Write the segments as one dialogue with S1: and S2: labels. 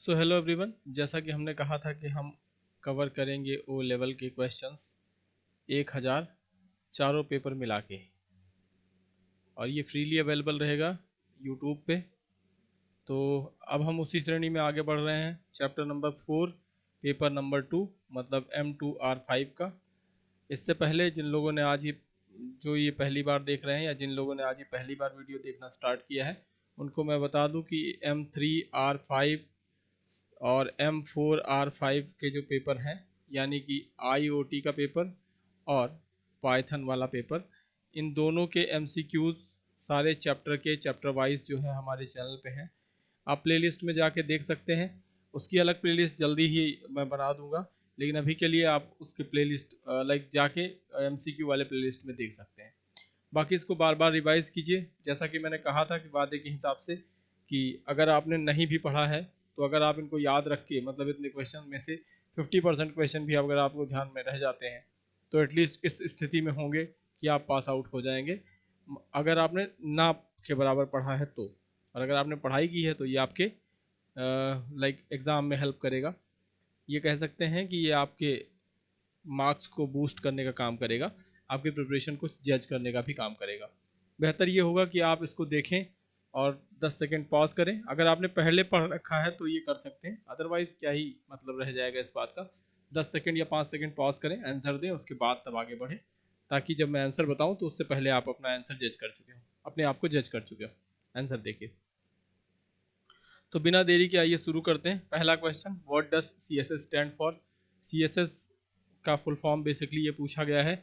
S1: So hello everyone, जैसा कि हमने कहा था कि हम कवर करेंगे ओ लेवल के क्वेश्चंस 1000 चारों पेपर मिला के, और ये फ्रीली अवेलेबल रहेगा यूट्यूब पे। तो अब हम उसी श्रेणी में आगे बढ़ रहे हैं, चैप्टर नंबर 4 पेपर नंबर 2 मतलब M2R5 का। इससे पहले जिन लोगों ने आज ही जो ये पहली बार देख रहे हैं या जिन लोगों ने आज ही पहली बार वीडियो देखना स्टार्ट किया है, उनको मैं बता दूं कि M3R5 और M4R5 के जो पेपर हैं, यानी कि IoT का पेपर और पाइथन वाला पेपर, इन दोनों के MCQs सारे चैप्टर के चैप्टर वाइज जो है हमारे चैनल पे हैं। आप प्लेलिस्ट में जाके देख सकते हैं। उसकी अलग प्लेलिस्ट जल्दी ही मैं बना दूंगा, लेकिन अभी के लिए आप उसके प्लेलिस्ट जाके MCQ वाले प्लेलिस्ट में देख सकते हैं। बाकी इसको बार बार रिवाइज कीजिए, जैसा कि मैंने कहा था कि वादे के हिसाब से कि अगर आपने नहीं भी पढ़ा है तो अगर आप इनको याद रख के, मतलब इतने क्वेश्चन में से 50% क्वेश्चन भी अगर आपको ध्यान में रह जाते हैं तो एटलीस्ट इस स्थिति में होंगे कि आप पास आउट हो जाएंगे, अगर आपने ना के बराबर पढ़ा है तो। और अगर आपने पढ़ाई की है तो ये आपके एग्ज़ाम में हेल्प करेगा। ये कह सकते हैं कि ये आपके मार्क्स को बूस्ट करने का काम करेगा, आपकी प्रिपरेशन को जज करने का भी काम करेगा। बेहतर ये होगा कि आप इसको देखें और 10 सेकेंड पॉज करें। अगर आपने पहले पढ़ रखा है तो ये कर सकते हैं, अदरवाइज़ क्या ही मतलब रह जाएगा इस बात का। 10 सेकेंड या 5 सेकेंड पॉज करें, आंसर दें, उसके बाद तब आगे बढ़ें, ताकि जब मैं आंसर बताऊं तो उससे पहले आप अपना आंसर जज कर चुके हो, अपने आप को जज कर चुके हो। आंसर देखिए। तो बिना देरी के आइए शुरू करते हैं। पहला question, what does CSS stand for. CSS का फुल फॉर्म बेसिकली ये पूछा गया है,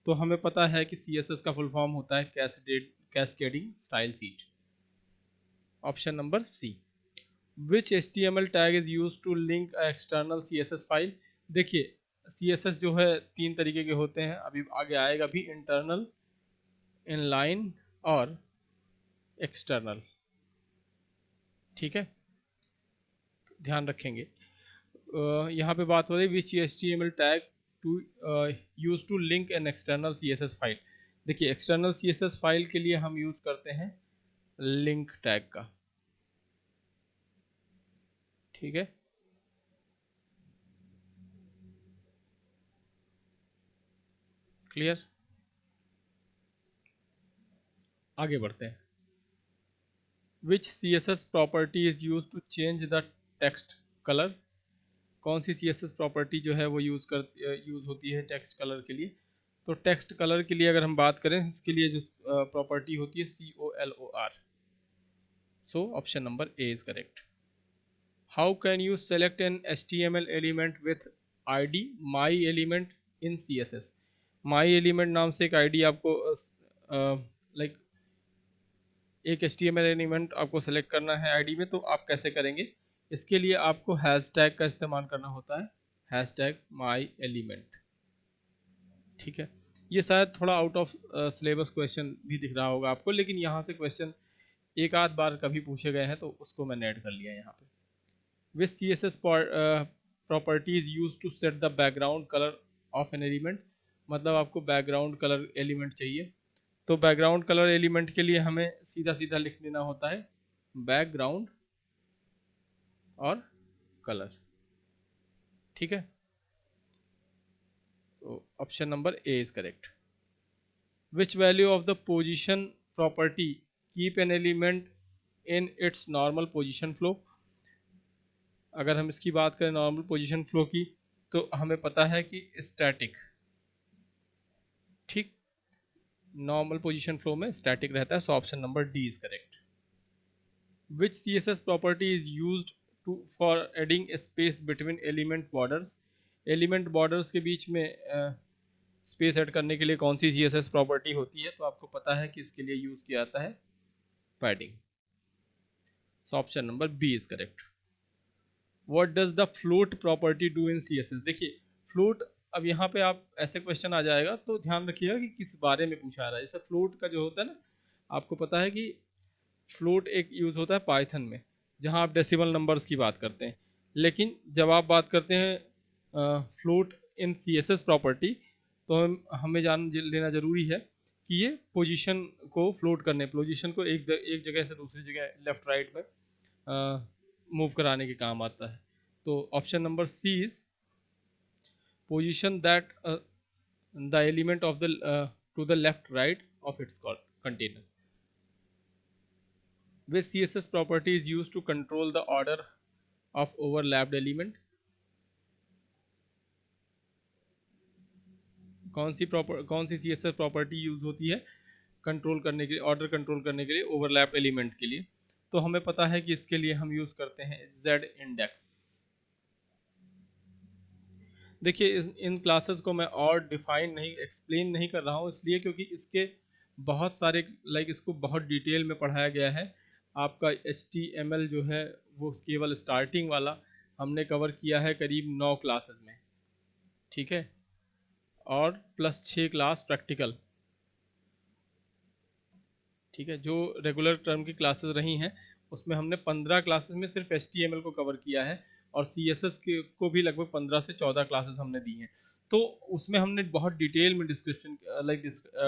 S1: तो हमें पता है कि CSS का फुल फॉर्म होता है cascading style sheet. Option number C. Which HTML tag is use to link external CSS file. देखिए, CSS जो है तीन तरीके के होते हैं, अभी आगे आएगा भी, इंटरनल, इनलाइन और एक्सटर्नल। ठीक है, ध्यान रखेंगे। यहाँ पे बात हो रही है which HTML tag to use to link an external CSS file. देखिए, एक्सटर्नल CSS फाइल के लिए हम यूज करते हैं लिंक टैग का। ठीक है, क्लियर। आगे बढ़ते हैं। Which CSS property is use to change the text colour. कौन सी CSS प्रॉपर्टी जो है वो यूज होती है टेक्स्ट कलर के लिए। तो टेक्स्ट कलर के लिए अगर हम बात करें, इसके लिए जो प्रॉपर्टी होती है COLOR। So option number A is correct. How can you select N HTML element with ID my element in CSS। my element नाम से एक ID आपको एक HTML एलिमेंट आपको सेलेक्ट करना है ID में, तो आप कैसे करेंगे। इसके लिए आपको हैशटैग का इस्तेमाल करना होता है, हैशटैग my element। ठीक है, ये शायद थोड़ा आउट ऑफ सिलेबस क्वेश्चन भी दिख रहा होगा आपको, लेकिन यहाँ से क्वेश्चन एक आध बार कभी पूछे गए हैं तो उसको मैंने ऐड कर लिया यहाँ पे। Which CSS property is use to set the background colour of an element. मतलब आपको बैकग्राउंड कलर एलिमेंट चाहिए, तो बैकग्राउंड कलर एलिमेंट के लिए हमें सीधा सीधा लिख देना होता है बैकग्राउंड और कलर। ठीक है, तो option number A is correct. Which value of the position property keep an element in its normal position flow. अगर हम इसकी बात करें नॉर्मल पोजिशन फ्लो की, तो हमें पता है कि स्टैटिक। ठीक, नॉर्मल पोजिशन फ्लो में स्टैटिक रहता है, so option number D is correct. Which CSS property is used to for adding space between element borders. Element borders के बीच में स्पेस ऐड करने के लिए कौन सी CSS प्रॉपर्टी होती है, तो आपको पता है कि इसके लिए यूज किया जाता है padding. So option number B is correct. What does the float property do in CSS। देखिए, फ्लोट, अब यहाँ पे आप ऐसे क्वेश्चन आ जाएगा तो ध्यान रखिएगा कि किस बारे में पूछा आ रहा है। जैसे फ्लोट का जो होता है ना, आपको पता है कि फ्लोट एक यूज होता है पाइथन में, जहाँ आप डेसिमल नंबर्स की बात करते हैं। लेकिन जब आप बात करते हैं फ्लोट इन CSS प्रॉपर्टी, तो हमें जान लेना ज़रूरी है कि ये पोजीशन को फ्लोट करने, पोजीशन को एक जगह से दूसरी जगह लेफ्ट राइट में मूव कराने के काम आता है। तो option number C is position that the element of the to the left right of its container. Which CSS property is used to control the order of overlapped element? कौन सी CSS property use होती है control करने के लिए, order control करने के लिए ओवरलैप एलिमेंट के लिए? तो हमें पता है कि इसके लिए हम यूज करते हैं Z इंडेक्स। देखिए इन क्लासेस को मैं और डिफाइन नहीं, एक्सप्लेन नहीं कर रहा हूँ, इसलिए क्योंकि इसके बहुत सारे इसको बहुत डिटेल में पढ़ाया गया है। आपका HTML जो है वो केवल स्टार्टिंग वाला हमने कवर किया है करीब 9 क्लासेस में, ठीक है, और प्लस 6 क्लास प्रैक्टिकल, ठीक है। जो रेगुलर टर्म की क्लासेस रही हैं उसमें हमने 15 क्लासेस में सिर्फ HTML को कवर किया है, और CSS को भी लगभग 15 से 14 क्लासेस हमने दी हैं। तो उसमें हमने बहुत डिटेल में डिस्क्रिप्शन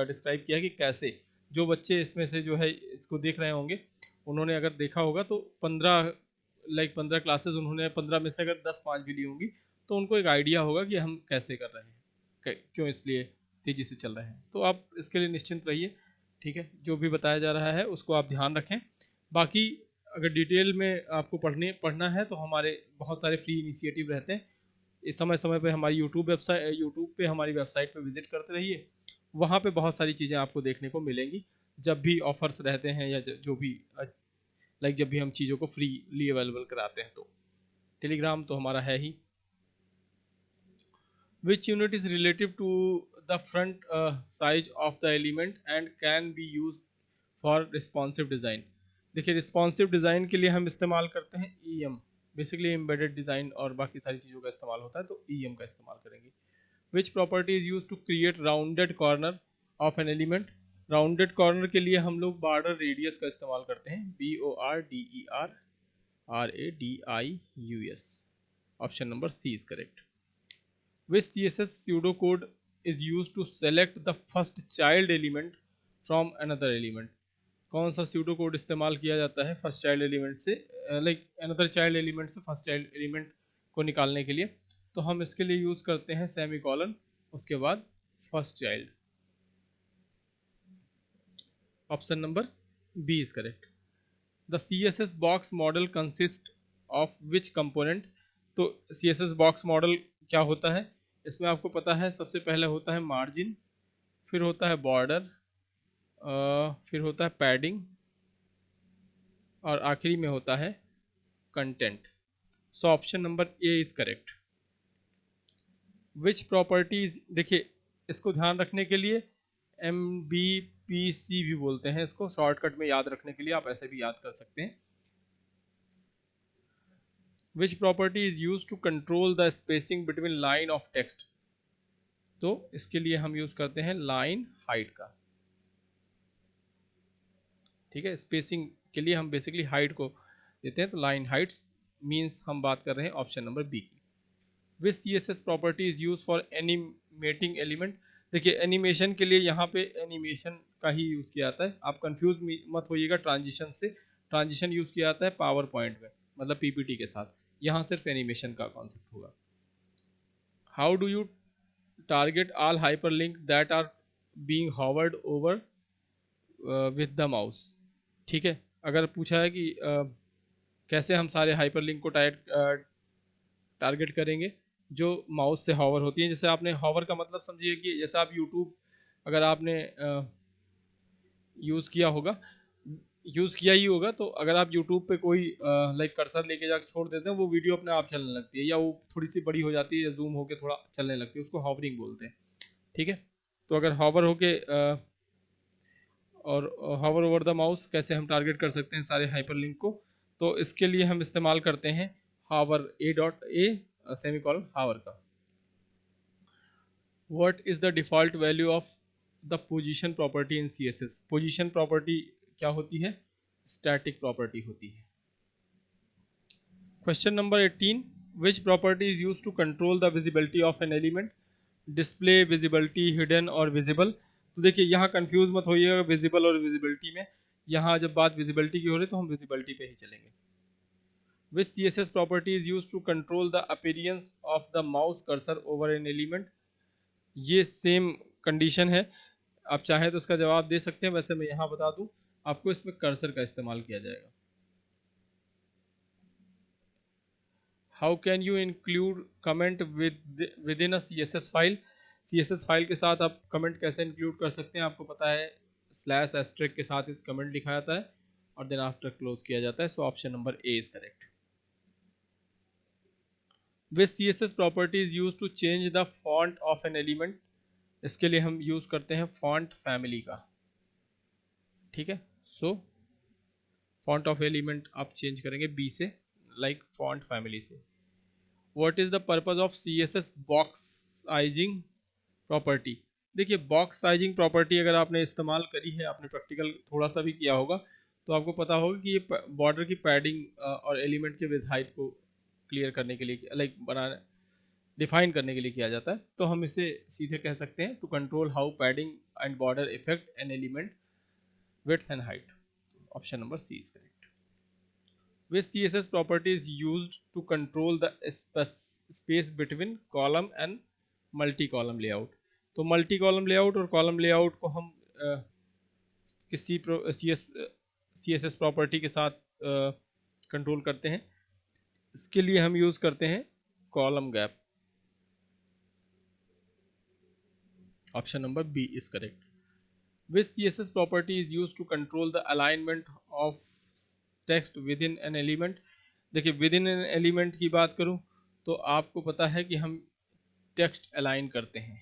S1: डिस्क्राइब किया है कि कैसे जो बच्चे इसमें से जो है इसको देख रहे होंगे उन्होंने अगर देखा होगा तो 15 क्लासेस उन्होंने 15 में से अगर 10-5 भी ली होंगी तो उनको एक आइडिया होगा कि हम कैसे कर रहे हैं, क्यों इसलिए तेज़ी से चल रहे हैं। तो आप इसके लिए निश्चिंत रहिए, ठीक है। जो भी बताया जा रहा है उसको आप ध्यान रखें। बाकी अगर डिटेल में आपको पढ़ना है तो हमारे बहुत सारे फ्री इनिशिएटिव रहते हैं। इस समय समय पे हमारी यूट्यूब पे हमारी वेबसाइट पे विजिट करते रहिए, वहाँ पे बहुत सारी चीज़ें आपको देखने को मिलेंगी जब भी ऑफर्स रहते हैं या जो भी जब भी हम चीज़ों को फ्रीली अवेलेबल कराते हैं। तो टेलीग्राम तो हमारा है ही। Which unit is relative to the front size of the element and can be used for responsive design? देखिए रिस्पॉन्सिव डिज़ाइन के लिए हम इस्तेमाल करते हैं EM, बेसिकली एम्बेडेड डिज़ाइन और बाकी सारी चीज़ों का इस्तेमाल होता है, तो EM का इस्तेमाल करेंगे। Which property is use to create rounded corner of an element? Rounded corner के लिए हम लोग बॉर्डर रेडियस का इस्तेमाल करते हैं, BORDER RADIUS। Option number C is correct. Which CSS pseudocode is used to select the first child element from another element? कौन सा pseudo code इस्तेमाल किया जाता है फर्स्ट चाइल्ड एलिमेंट से अनदर चाइल्ड एलिमेंट से फर्स्ट चाइल्ड एलिमेंट को निकालने के लिए? तो हम इसके लिए यूज करते हैं सेमीकोलन, उसके बाद first child. Option number B is correct. The CSS box model consist of which component? तो CSS बॉक्स मॉडल क्या होता है? इसमें आपको पता है सबसे पहले होता है मार्जिन, फिर होता है बॉर्डर, फिर होता है पैडिंग, और आखिरी में होता है content. So option number A is correct. Which properties, देखिए इसको ध्यान रखने के लिए MBPC भी बोलते हैं इसको, शॉर्टकट में याद रखने के लिए आप ऐसे भी याद कर सकते हैं। Which property is use to control the spacing between line of text? तो इसके लिए हम यूज करते हैं लाइन हाइट का, ठीक है। स्पेसिंग के लिए हम बेसिकली हाइट को देते हैं, तो लाइन हाइट्स मींस हम बात कर रहे हैं ऑप्शन नंबर बी की। विच CSS property is use for animating element? देखिए एनिमेशन के लिए यहाँ पे एनिमेशन का ही यूज किया जाता है, आप कंफ्यूज मत होइएगा ट्रांजिशन से। ट्रांजिशन यूज किया जाता है पावर पॉइंट में, मतलब PPT के साथ, यहाँ सिर्फ एनिमेशन का कॉन्सेप्ट होगा। How do you target all hyperlink that are being hovered over with the mouse? ठीक है, अगर पूछा है कि कैसे हम सारे हाइपरलिंक को टारगेट करेंगे जो माउस से हॉवर होती हैं। जैसे आपने हॉवर का मतलब समझिए कि जैसे आप यूट्यूब अगर आपने यूज़ किया ही होगा, तो अगर आप यूट्यूब पे कोई कर्सर लेके जाकर छोड़ देते हैं, वो वीडियो अपने आप चलने लगती है, या वो थोड़ी सी बड़ी हो जाती है या जूम होके थोड़ा चलने लगती है, उसको हॉवरिंग बोलते हैं, ठीक है। तो अगर हॉवर होके और हॉवर ओवर द माउस कैसे हम टारगेट कर सकते हैं सारे हाइपरलिंक को? तो इसके लिए हम इस्तेमाल करते हैं हावर A.A सेमीकोलन हावर का। What is the default value of the position property in CSS? Position property क्या होती है? स्टैटिक प्रॉपर्टी होती है। Question number 18, which property is use to control the visibility of an element? Display, visibility, hidden और visible. तो देखिए यहाँ confuse मत होइएगा विजिबल और विजिबिलिटी में, यहाँ जब बात विजिबिलिटी की हो रही है तो हम विजिबिलिटी पे ही चलेंगे। Which CSS property is used to control the appearance of the mouse cursor over an element? ये सेम कंडीशन है, आप चाहे तो इसका जवाब दे सकते हैं, वैसे मैं यहाँ बता दूं आपको, इसमें कर्सर का इस्तेमाल किया जाएगा। How can you include comment with in a CSS file? CSS file के साथ आप कमेंट कैसे इंक्लूड कर सकते हैं? आपको पता है स्लैश एस्ट्रिक के साथ इस कमेंट लिखा जाता है और देन आफ्टर क्लोज किया जाता है। So option number A is correct. Which CSS property is use to change the font of an element? इसके लिए हम यूज करते हैं फॉन्ट फैमिली का, ठीक है। सो फॉन्ट ऑफ एलिमेंट आप चेंज करेंगे बी से, लाइक फॉन्ट फैमिली से। What is the purpose of CSS box sizing property? देखिए बॉक्स साइजिंग प्रॉपर्टी अगर आपने इस्तेमाल करी है, आपने प्रैक्टिकल थोड़ा सा भी किया होगा, तो आपको पता होगा कि ये बॉर्डर की पैडिंग और एलिमेंट के विद हाइट को क्लियर करने के लिए, लाइक बनाने, डिफाइन करने के लिए किया जाता है। तो हम इसे सीधे कह सकते हैं to control how padding and border effect an element width and height. Option number C is correct. Which CSS property is used to control the space between column and multi-column layout? तो multi column layout और column layout को हम किसी CSS property के साथ control करते हैं। इसके लिए हम यूज करते हैं column gap. Option number B is correct. Which CSS property is used to control the alignment of text within an element? देखिए within an element की बात करूं तो आपको पता है कि हम टेक्स्ट अलाइन करते हैं,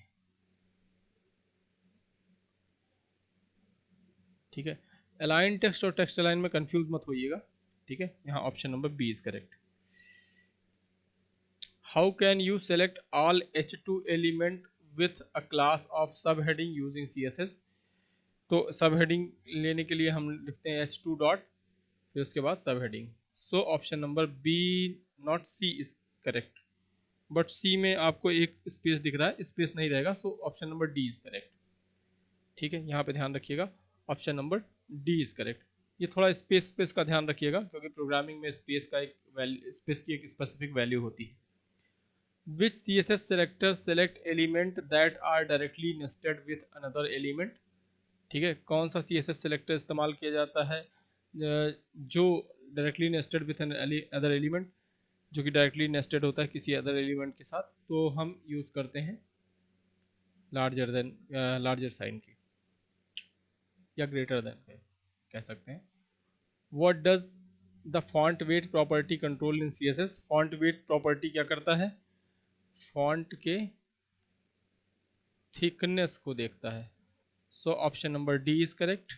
S1: ठीक है। अलाइन टेक्स्ट और टेक्स्ट अलाइन में कंफ्यूज मत होइएगा, ठीक है। यहाँ option number B is correct. How can you select all H2 element with a class of sub heading using CSS? तो सब हेडिंग लेने के लिए हम लिखते हैं H2 डॉट, फिर उसके बाद सब heading. So option number B not C is correct, but C में आपको एक स्पेस दिख रहा है, स्पेस नहीं रहेगा। सो option number D is correct, ठीक है। यहाँ पे ध्यान रखिएगा, option number D is correct. ये थोड़ा स्पेस का ध्यान रखिएगा, क्योंकि प्रोग्रामिंग में स्पेस का एक वैल्यू, स्पेस की एक स्पेसिफिक वैल्यू होती है। Which CSS selector select element that are directly nested with another element? ठीक है, कौन सा CSS सेलेक्टर इस्तेमाल किया जाता है जो directly nested with an other element, जो कि डायरेक्टली नेस्टेड होता है किसी अदर एलिमेंट के साथ? तो हम यूज़ करते हैं लार्जर साइन की, या ग्रेटर देन कह सकते हैं। What does the font weight property control in CSS? Font weight property क्या करता है? फॉन्ट के थिकनेस को देखता है। So option number D is correct.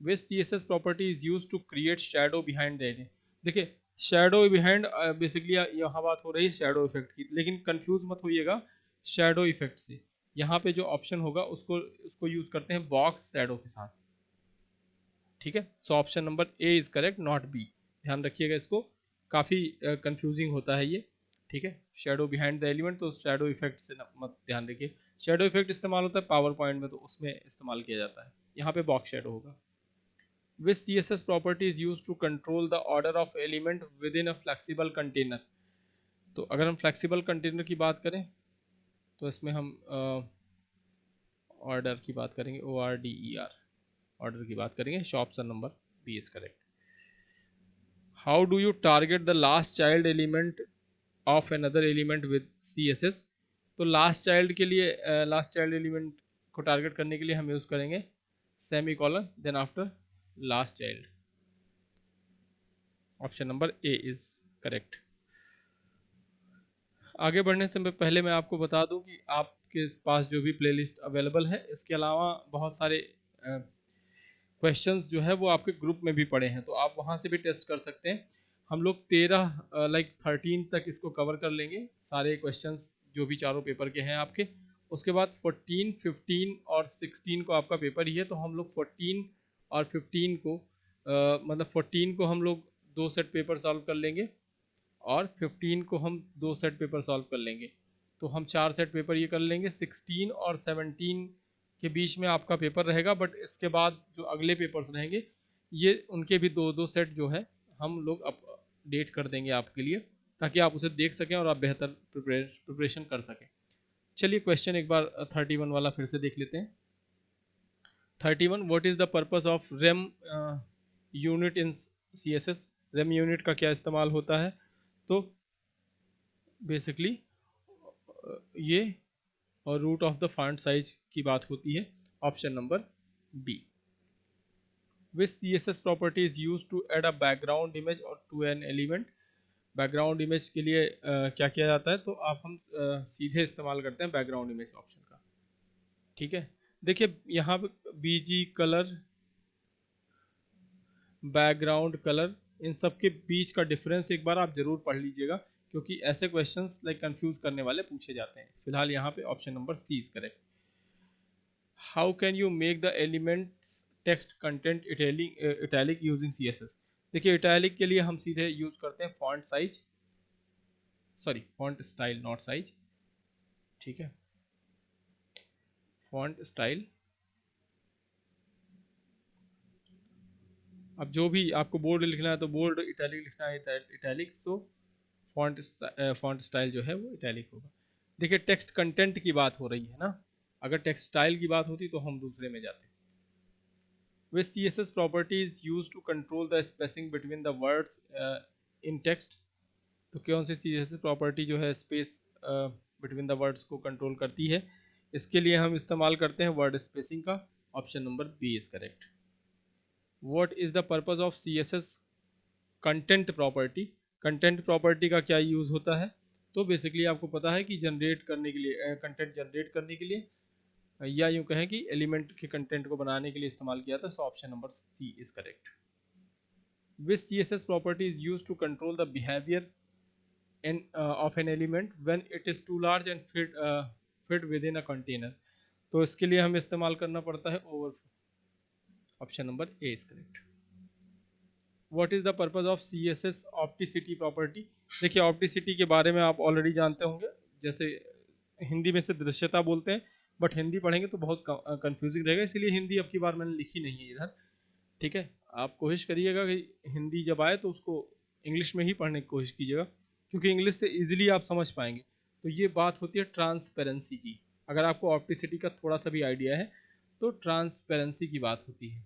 S1: Which CSS property is use to create shadow behind the element? देखिए shadow behind, basically यहाँ बात हो रही है शैडो इफेक्ट की, लेकिन कंफ्यूज मत होइएगा शैडो इफेक्ट से। यहाँ पे जो ऑप्शन होगा उसको यूज करते हैं बॉक्स शैडो के साथ, ठीक है। So option number A is correct, not be. ध्यान रखिएगा, इसको काफ़ी कंफ्यूजिंग होता है ये, ठीक है। शैडो बिहाइंड द एलिमेंट, तो शैडो इफेक्ट से मत ध्यान देखिए। शैडो इफेक्ट इस्तेमाल होता है पावर पॉइंट में, तो उसमें इस्तेमाल किया जाता है। यहाँ पे बॉक्स शैडो होगा। Which CSS property is use to control the order of element within a flexible container? तो अगर हम फ्लेक्सिबल कंटेनर की बात करें तो इसमें हम ऑर्डर की बात करेंगे, ORDER, ऑर्डर की बात करेंगे। Option number B is correct. How do you target the last child element of another element with CSS? तो लास्ट चाइल्ड के लिए, लास्ट चाइल्ड एलिमेंट को टारगेट करने के लिए हम यूज़ करेंगे semicolon, then after last child. Option number A is correct. आगे बढ़ने से पहले मैं आपको बता दूं कि आपके पास जो भी प्लेलिस्ट अवेलेबल है, इसके अलावा बहुत सारे क्वेश्चंस जो है वो आपके ग्रुप में भी पड़े हैं, तो आप वहाँ से भी टेस्ट कर सकते हैं। हम लोग 13 तक इसको कवर कर लेंगे, सारे क्वेश्चंस जो भी चारों पेपर के हैं आपके। उसके बाद 14, 15 और 16 को आपका पेपर ही है, तो हम लोग 14 और 15 को मतलब 14 को हम लोग 2 सेट पेपर सॉल्व कर लेंगे और 15 को हम 2 सेट पेपर सॉल्व कर लेंगे, तो हम 4 सेट पेपर ये कर लेंगे। 16 और 17 के बीच में आपका पेपर रहेगा, बट इसके बाद जो अगले पेपर्स रहेंगे ये उनके भी 2-2 सेट जो है हम लोग अपडेट कर देंगे आपके लिए, ताकि आप उसे देख सकें और आप बेहतर प्रिपरेशन कर सकें। चलिए क्वेश्चन एक बार 31 वाला फिर से देख लेते हैं। 31, what is the purpose of rem unit in CSS? Rem unit का क्या इस्तेमाल होता है? तो बेसिकली ये और root of the font size की बात होती है। Option number B. Which CSS property is use to add a background image और to an element? Background image के लिए क्या किया जाता है? तो आप हम सीधे इस्तेमाल करते हैं बैकग्राउंड इमेज ऑप्शन का। ठीक है, देखिए यहाँ पे BG कलर, बैकग्राउंड कलर, इन सब के बीच का डिफरेंस एक बार आप जरूर पढ़ लीजिएगा, क्योंकि ऐसे क्वेश्चंस लाइक कंफ्यूज करने वाले पूछे जाते हैं। फिलहाल यहाँ पे option number C is correct. How can you make the elements text content italic using CSS? देखिए इटैलिक के लिए हम सीधे यूज करते हैं font size, sorry font style not size. ठीक है, फॉन्ट स्टाइल। अब जो भी आपको बोल्ड लिखना है तो बोल्ड, इटैलिक लिखना है इटैलिक, सो फॉन्ट स्टाइल जो है वो इटैलिक होगा। देखिए टेक्स्ट कंटेंट की बात हो रही है ना, अगर टेक्स्ट स्टाइल की बात होती तो हम दूसरे में जाते। Which CSS property is use to control the spacing between the words in text? तो कौन सी CSS प्रॉपर्टी जो है स्पेस बिटवीन द वर्ड्स को कंट्रोल करती है? इसके लिए हम इस्तेमाल करते हैं वर्ड स्पेसिंग का। Option number B is correct. What is the purpose of CSS content property? Content property का क्या यूज़ होता है? तो बेसिकली आपको पता है कि जनरेट करने के लिए, कंटेंट जनरेट करने के लिए, या यूँ कहें कि एलिमेंट के कंटेंट को बनाने के लिए इस्तेमाल किया था। So option number C is correct. Which CSS property is use to control the behaviour of an element when it is too large and fit within a container? तो इसके लिए हमें इस्तेमाल करना पड़ता है overflow. Option number A is correct. What is the purpose of CSS opacity property? देखिए opacity के बारे में आप ऑलरेडी जानते होंगे, जैसे हिंदी में से दृश्यता बोलते हैं, बट हिंदी पढ़ेंगे तो बहुत कंफ्यूजिंग रहेगा, इसलिए हिंदी अब की बार मैंने लिखी नहीं है इधर। ठीक है, आप कोशिश करिएगा कि हिंदी जब आए तो उसको इंग्लिश में ही पढ़ने की कोशिश कीजिएगा, क्योंकि इंग्लिश से ईजिली आप समझ पाएंगे। तो ये बात होती है ट्रांसपेरेंसी की। अगर आपको ऑप्टिसिटी का थोड़ा सा भी आइडिया है तो ट्रांसपेरेंसी की बात होती है,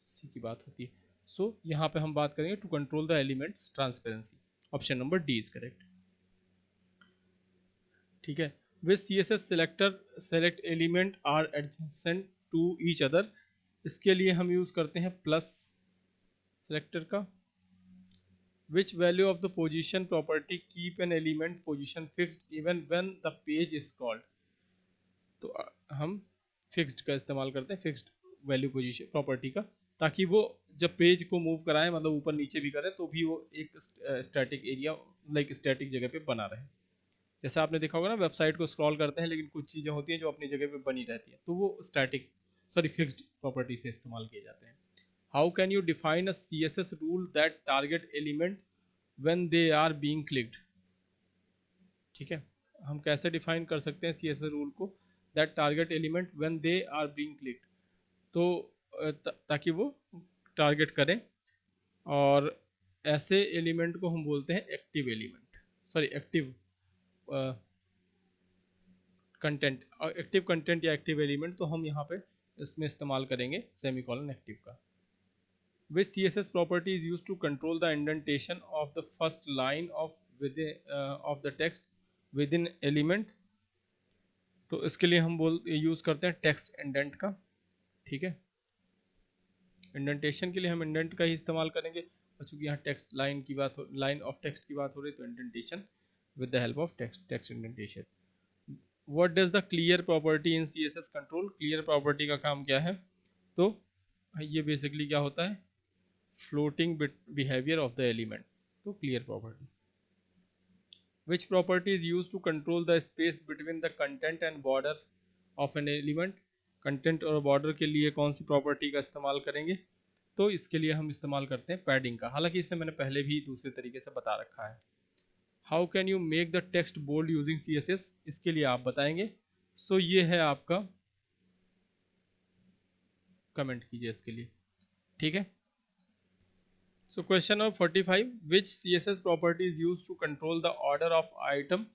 S1: सी की बात होती है। सो यहाँ पे हम बात करेंगे to control the elements transparency. Option number D is correct. ठीक है, which CSS selector select element are adjacent to each other? इसके लिए हम यूज करते हैं प्लस सेलेक्टर का। Which value of the position property keep an element position fixed even when the page is called? तो हम फिक्स्ड का इस्तेमाल करते हैं, फिक्स्ड वैल्यू पोजीशन प्रॉपर्टी का, ताकि वो जब पेज को मूव कराएं, मतलब ऊपर नीचे भी करें, तो भी वो एक स्टैटिक एरिया, लाइक स्टैटिक जगह पे बना रहे। जैसा आपने देखा होगा ना, वेबसाइट को स्क्रॉल करते हैं लेकिन कुछ चीज़ें होती हैं जो अपनी जगह पे बनी रहती हैं, तो वो स्टैटिक, सॉरी फिक्स्ड प्रॉपर्टी से इस्तेमाल किए जाते हैं। How can you define a CSS rule that target element when they are being clicked? ठीक है, हम कैसे डिफाइन कर सकते हैं CSS रूल को, that target element when they are being clicked? तो ताकि वो टारगेट करें, और ऐसे एलिमेंट को हम बोलते हैं active element, sorry active content. Active content या एक्टिव एलिमेंट, तो हम यहाँ पे इसमें इस्तेमाल करेंगे सेमीकोलन एक्टिव का। Which CSS property is use to control the indentation of the first line of the text within element? तो इसके लिए हम यूज करते हैं टेक्स्ट इंडेंट का। ठीक है, इंडेंटेशन के लिए हम इंडेंट का ही इस्तेमाल करेंगे, और चूंकि यहाँ टेक्स्ट लाइन की बात हो, लाइन ऑफ टेक्स्ट की बात हो रही है, तो indentation with the help of text indentation. What does the clear property in CSS control? Clear property का काम क्या है? तो ये बेसिकली क्या होता है, floating behaviour of the element, तो clear property. Which property is use to control the space between the content and border of an element? Content और बॉर्डर के लिए कौन सी प्रॉपर्टी का इस्तेमाल करेंगे? तो इसके लिए हम इस्तेमाल करते हैं पैडिंग का, हालांकि इसे मैंने पहले भी दूसरे तरीके से बता रखा है। How can you make the text bold using CSS? इसके लिए आप बताएंगे। सो ये है आपका, कमेंट कीजिए इसके लिए। ठीक है, So question number 45, which CSS property is used to control the order of item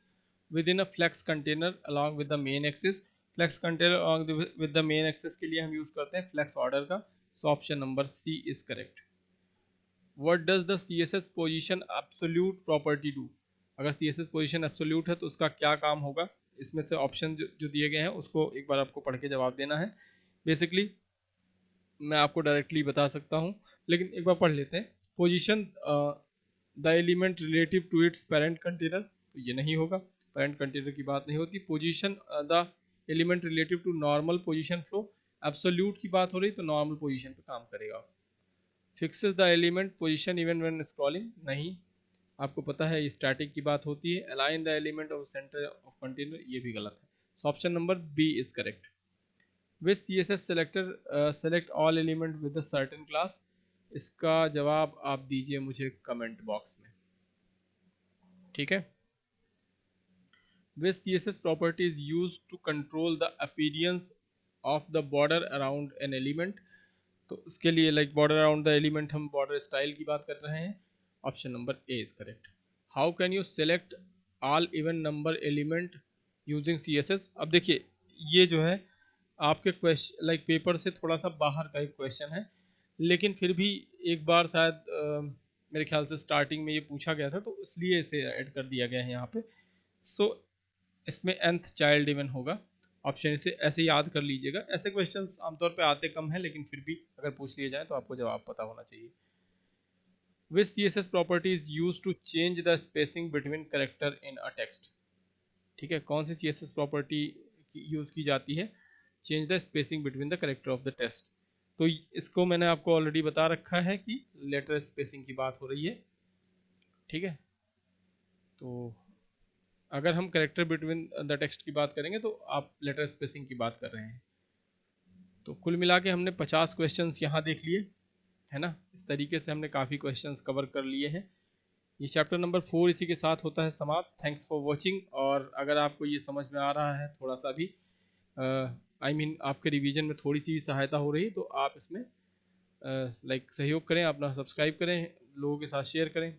S1: within a flex container along with the main axis? Flex container along with the main axis के लिए हम use करते हैं flex order का. So option number C is correct. What does the CSS position absolute property do? अगर CSS position absolute है तो उसका क्या काम होगा? इसमें से ऑप्शन जो दिए गए हैं उसको एक बार आपको पढ़ के जवाब देना है. बेसिकली मैं आपको डायरेक्टली बता सकता हूँ, लेकिन एक बार पढ़ लेते हैं. Position the element relative to its parent container, तो ये नहीं होगा, पेरेंट कंटेनर की बात नहीं होती. Position the element relative to normal position flow, absolute की बात हो रही तो नॉर्मल पोजीशन पे काम करेगा. Fixes the element position even when scrolling, नहीं, आपको पता है स्टैटिक की बात होती है. Align the element of center of container, ये भी गलत है. So option number B is correct. Which CSS selector select all element with a certain class, इसका जवाब आप दीजिए मुझे कमेंट बॉक्स में. ठीक है. Which CSS property is use to control the appearance of the border around an element, तो इसके लिए like border around the element हम बॉर्डर स्टाइल की बात कर रहे हैं. Option number A is correct. How can you select all even number element using CSS? अब देखिए ये जो है आपके क्वेश्चन लाइक पेपर से थोड़ा सा बाहर का एक क्वेश्चन है, लेकिन फिर भी एक बार शायद मेरे ख्याल से स्टार्टिंग में ये पूछा गया था तो इसलिए इसे ऐड कर दिया गया है यहाँ पे. सो इसमें nth चाइल्ड इवन होगा. ऑप्शन इसे ऐसे याद कर लीजिएगा. ऐसे क्वेश्चंस आमतौर पे आते कम हैं, लेकिन फिर भी अगर पूछ लिए जाए तो आपको जवाब पता होना चाहिए. Which CSS property is use to change the spacing between character in a text? ठीक है, कौन सी CSS प्रॉपर्टी यूज की जाती है change the spacing between the character of the text? तो इसको मैंने आपको ऑलरेडी बता रखा है कि लेटर स्पेसिंग की बात हो रही है. ठीक है, तो अगर हम कैरेक्टर बिटवीन द टेक्स्ट की बात करेंगे तो आप लेटर स्पेसिंग की बात कर रहे हैं. तो कुल मिला के हमने 50 क्वेश्चंस यहाँ देख लिए है ना. इस तरीके से हमने काफ़ी क्वेश्चंस कवर कर लिए हैं. ये चैप्टर नंबर 4 इसी के साथ होता है समाप्त. Thanks for watching. और अगर आपको ये समझ में आ रहा है थोड़ा सा भी आई मीन आपके रिवीजन में थोड़ी सी भी सहायता हो रही है तो आप इसमें लाइक सहयोग करें, अपना सब्सक्राइब करें, लोगों के साथ शेयर करें.